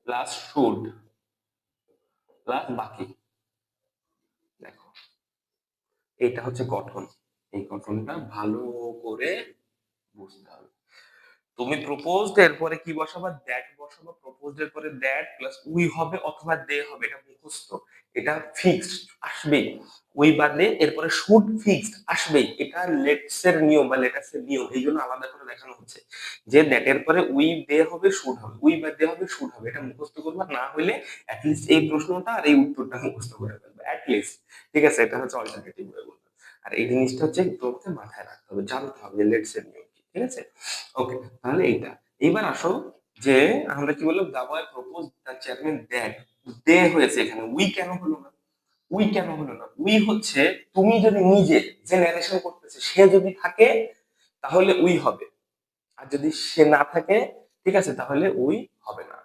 প্লাস শুড প্লাস বাকি। দেখো, এটা হচ্ছে গঠন। এই গঠনটা ভালো করে বুঝতে হবে। তুমি প্রপোজড এর পরে কি বসাবা, দ্যাট বসাবা। প্রপোজড এর পরে দ্যাট প্লাস উই হবে অথবা দে হবে, এটা মুখস্থ, এটা ফিক্সড আসবেই। উই বা দে, এরপরে শুড ফিক্সড আসবেই। এটা লেটস এর নিয়ম বা লেটাস এর নিয়ম, এই জন্য আলাদা করে দেখানো হচ্ছে যে দ্যাট এর পরে উই দে হবে, শুড হবে, উই বা দে হবে, শুড হবে। এটা মুখস্থ করবা, না হলে অ্যাটলিস্ট এই প্রশ্নটা আর এই উত্তরটা মুখস্থ করে ফেলবে অ্যাটলিস্ট। ঠিক আছে, এটা হচ্ছে অল্টারনেটিভ ওয়ে বলতে। আর এই জিনিসটা হচ্ছে তোমাকে মাথায় রাখতে হবে, জানতে হবে লেটস এর নিয়ম কি। ঠিক আছে, ওকে। তাহলে এইটা, এইবার আসো যে আমরা কি বললাম, the boy propose the chairman that they হয়েছে, এখানে উই কেন হলো না, উই কেন হলো না? উই হচ্ছে, তুমি যদি নিজে যে ন্যারেশন করতেছে সে যদি থাকে তাহলে উই হবে, আর যদি সে না থাকে, ঠিক আছে, তাহলে উই হবে না।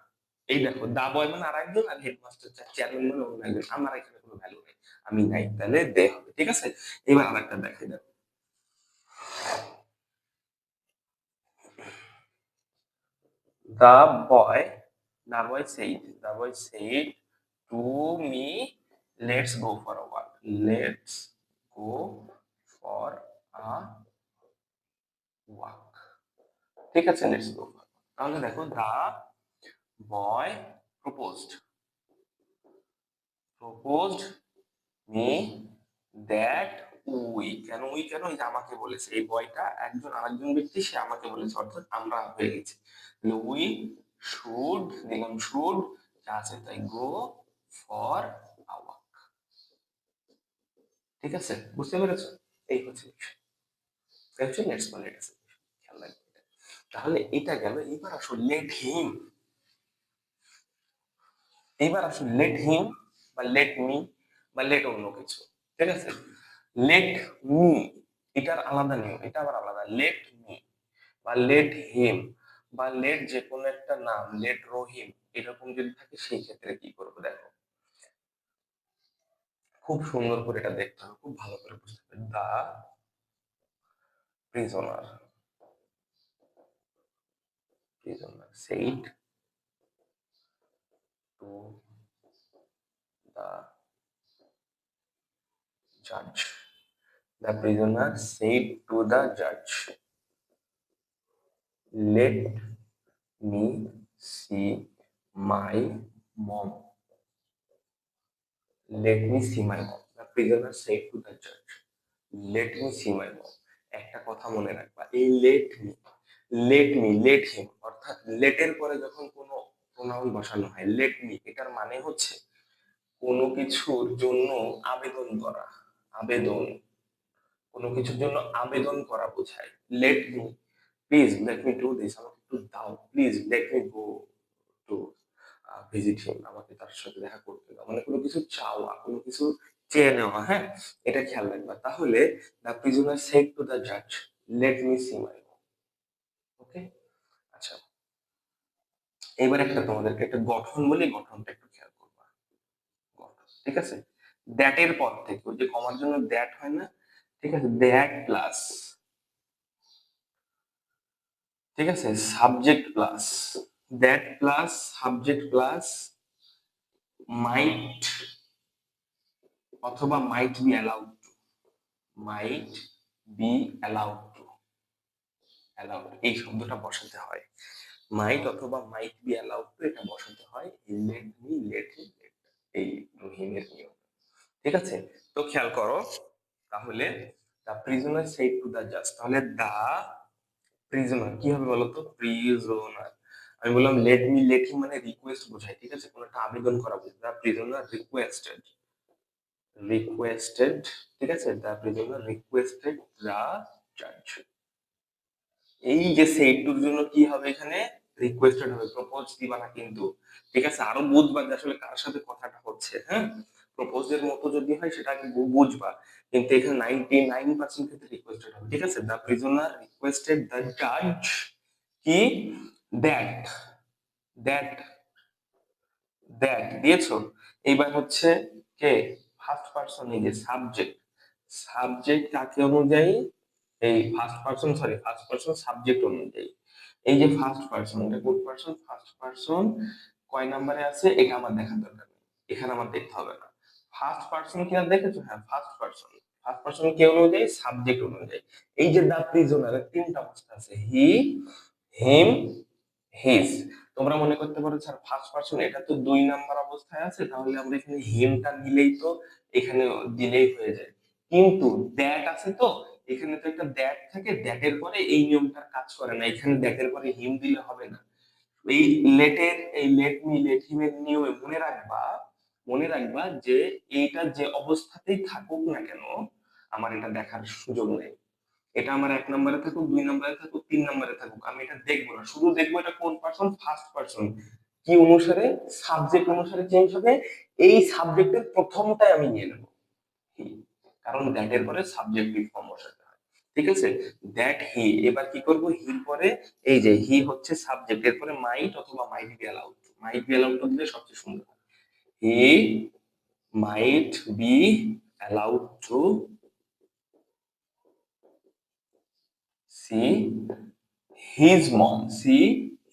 এই দেখো, দা বয় মানে আর একজন, আর হেডমাস্টার চেয়ারম্যান মানে অন্য একজন, আমার এখানে কোনো ভ্যালু নেই, আমি নাই, তাহলে দে হবে। ঠিক আছে, এবার আরেকটা দেখাই, দেখো, The boy, the boy said to me, let's go for a walk. Let's go for a walk. ঠিক আছে, let's go for a walk. তাহলে দেখো, the boy proposed, proposed me that we, কেন উই কেন, এই যে আমাকে বলেছে, এই বয়টা একজন আরেকজন ব্যক্তি, সে আমাকে বলেছে, অর্থাৎ আমরা হয়ে গেছি। উই শুড দিলাম, শুড যা আছে তাই, গো ফর আ ওয়াক। ঠিক আছে, বুঝতে পেরেছো? এই হচ্ছে বিষয়, এই হচ্ছে নেক্সট ওয়ান, লেট আছে, খেয়াল রাখবে এটা। তাহলে এটা গেল। এবার আসো লেট হিম, এবার আসো লেট হিম বা লেট মি বা লেট অন্য কিছু। ঠিক আছে, লেট মি, এটার আলাদা নিয়ম, এটা আবার আলাদা। লেট মি বা লেট হিম বা লেট যে কোনো একটা নাম, লেট রহিম, এরকম যদি থাকে সেই ক্ষেত্রে কি করবো, দেখো খুব সুন্দর করে এটা দেখতে হবে, খুব ভালো করে বুঝতে হবে। The prisoner, prisoner said to the জাজ, the prisoner said to the judge, let me see my mom, let me see my mom, the prisoner said to the judge, let me see my mom। একটা কথা মনে রাখবা, এই let me, let me, let him, অর্থাৎ লেটের পরে যখন কোনো pronoun বসানো হয়, লেট মি, এটার মানে হচ্ছে কোনো কিছুর জন্য আবেদন করা, আবেদন, কোনো কিছুর জন্য আবেদন করা বোঝায়। Let me, please let me do this, আমাকে একটু দাও, please let me go to visit হিম, আমাকে তার সাথে দেখা করতে দাও, মানে কোনো কিছু চাওয়া, কোনো কিছু চেয়ে নেওয়া। হ্যাঁ, এটা খেয়াল রাখবা। তাহলে the prisoner shed to the জাজ, লেট মি সি মাই মম। এইবার একটা তোমাদেরকে একটা গঠন বলি, গঠনটা একটু খেয়াল করবা। গঠন, ঠিক আছে? দ্যাট এর পর থেকে ওই যে কমার জন্য দ্যাট হয় না, ঠিক আছে, দ্যাট প্লাস, ঠিক আছে, subject plus, that plus subject plus might অথবা might be allowed to, might be allowed to, allowed এই শব্দটা বসাতে হয়, মাইট অথবা মাইট বি অ্যালাউড টু এটা বসাতে হয় লেট মি লেট হি এই রহিমের নিয়ম, ঠিক আছে? তো খেয়াল করো তাহলে, দা প্রিজনার সেড টু দা জাজ, তাহলে দা প্রিজনার কি হবে বলতো, প্রিজনার, আমি বললাম লেট হি মানে রিকোয়েস্ট বোঝায়, ঠিক আছে, কোনো একটা আবেদন করা বোঝায়, দা প্রিজনার রিকোয়েস্টেড, রিকোয়েস্টেড, ঠিক আছে, দা প্রিজনার রিকোয়েস্টেড দা জাজ, এই যে সেইটুর জন্য কি হবে এখানে, রিকোয়েস্টেড হবে, প্রপোজ দিবা না কিন্তু, ঠিক আছে, আরো বুঝবা যে আসলে কার সাথে কথাটা হচ্ছে, হ্যাঁ, প্রপোজের মতো যদি হয় সেটা আগে বুঝবা, কিন্তু এখানে 99% ক্ষেত্রে রিকোয়েস্টেড হবে, ঠিক আছে, দ্য প্রিজনার রিকোয়েস্টেড দ্য জাজ কি, দ্যাট, দ্যাট, দ্যাট দিয়েছো, এইবার হচ্ছে কে, ফার্স্ট পারসন, এই যে সাবজেক্ট, সাবজেক্ট কাকে অনুযায়ী, এই first person, sorry first person subject অনুযায়ী, এই যে ফার্স্ট পারসন এটা গুড পারসন, ফার্স্ট পারসন কয় নাম্বারে আছে এটা আমার দেখার দরকার নেই, এখানে আমার দেখতে হবে না, ফার্স্ট পারসন কিনা দেখেছো, হ্যাঁ ফার্স্ট পারসন, ফার্স্ট পারসন কে অনুযায়ী, সাবজেক্ট অনুযায়ী, এই যে দা প্রিজনার তিনটা অবস্থা আছে, হি, হিম, হিজ, তোমরা মনে করতে পারো স্যার ফার্স্ট পারসন এটা তো 2 নাম্বার অবস্থায় আছে, তাহলে আমরা এখানে হিমটা দিলেই তো, এখানে দিলেই হয়ে যায়, কিন্তু দ্যাট আছে তো, এখানে তো একটা দ্যাট থাকে, দ্যাটের পরে এই নিয়মটার কাজ করে না, এখানে দ্যাটের পরে হিম দিলে হবে না, এই লেটের, এই লেট মি লেট হিম এর নিয়মে মনে রাখবা, মনে রাখবা যে এইটা যে অবস্থাতেই থাকুক না কেন আমার এটা দেখার সুযোগ নেই, এটা আমার 1 নম্বরে থাকুক, 2 নম্বরে থাকুক, 3 নম্বরে থাকুক, আমি এটা দেখবো না, শুধু দেখবো এটা কোন পার্সন, ফার্স্ট পার্সন, কি অনুসারে, সাবজেক্ট অনুসারে চেঞ্জ হবে, এই সাবজেক্টের প্রথমটাই আমি নিয়ে নেবো হি, কারণ দ্যাট এর পরে সাবজেক্টিভ ফর্ম বসাতে হয়, ঠিক আছে, দ্যাট হি, এবার কি করব, হির পরে এই যে হি হচ্ছে সাবজেক্ট, এর পরে মাইট অথবা might be allowed, might be allowed দিলে সবচেয়ে সুন্দর হয়, he might be allowed to see his mom, see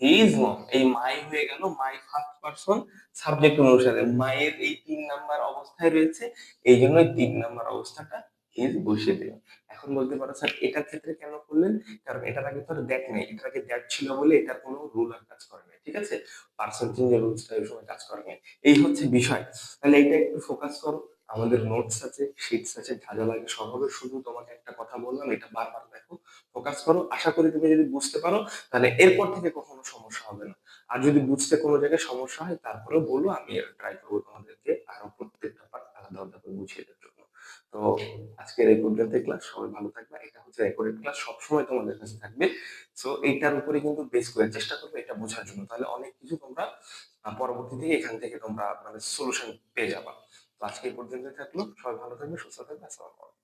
his mom, এই মাই হয়ে গেল, মাই ফার্স্ট পারসন সাবজেক্ট অনুসারে মায়ের এই 3 নাম্বার অবস্থায় রয়েছে, এই জন্য 3 নাম্বার অবস্থাটা হিজ বসিয়ে দিলাম। এখন বলতে পারো স্যার এটার ক্ষেত্রে কেন করলেন, কারণ এটার আগে তো দ্যাট নেই, এটার আগে দ্যাট ছিল বলে এটার কোনো রুল আর কাজ করে নাই, ঠিক আছে, পার্সন চেঞ্জের রুলসটা ওই সময় কাজ করে নাই, এই হচ্ছে বিষয়, তাহলে এটা একটু ফোকাস করো, আমাদের নোটস আছে, শিটস আছে, যা যা লাগে সব হবে, শুধু তোমাকে একটা কথা বললাম এটা বারবার দেখো, ফোকাস করো, আশা করি তুমি যদি বুঝতে পারো তাহলে এরপর থেকে কখনো সমস্যা হবে না, আর যদি বুঝতে কোনো জায়গায় সমস্যা হয় তারপরেও বলো, আমি ট্রাই করবো তোমাদেরকে আরো প্রত্যেকটা পার্ট আলাদা আলাদা করে বুঝিয়ে দেওয়ার জন্য। তো আজকের এই পর্যন্ত ক্লাস, সবাই ভালো থাকবে, এটা হচ্ছে রেকর্ডেড ক্লাস, সবসময় তোমাদের কাছে থাকবে, সো এইটার উপরে কিন্তু বেস করে চেষ্টা করবে এটা বোঝার জন্য, তাহলে অনেক কিছু তোমরা পরবর্তীতে এখান থেকে তোমরা মানে সলিউশন পেয়ে যাবা। তো আজকে এই পর্যন্ত থাকলো, সবাই ভালো থাকবে, সুস্থ থাকবে, আসসালামু আলাইকুম।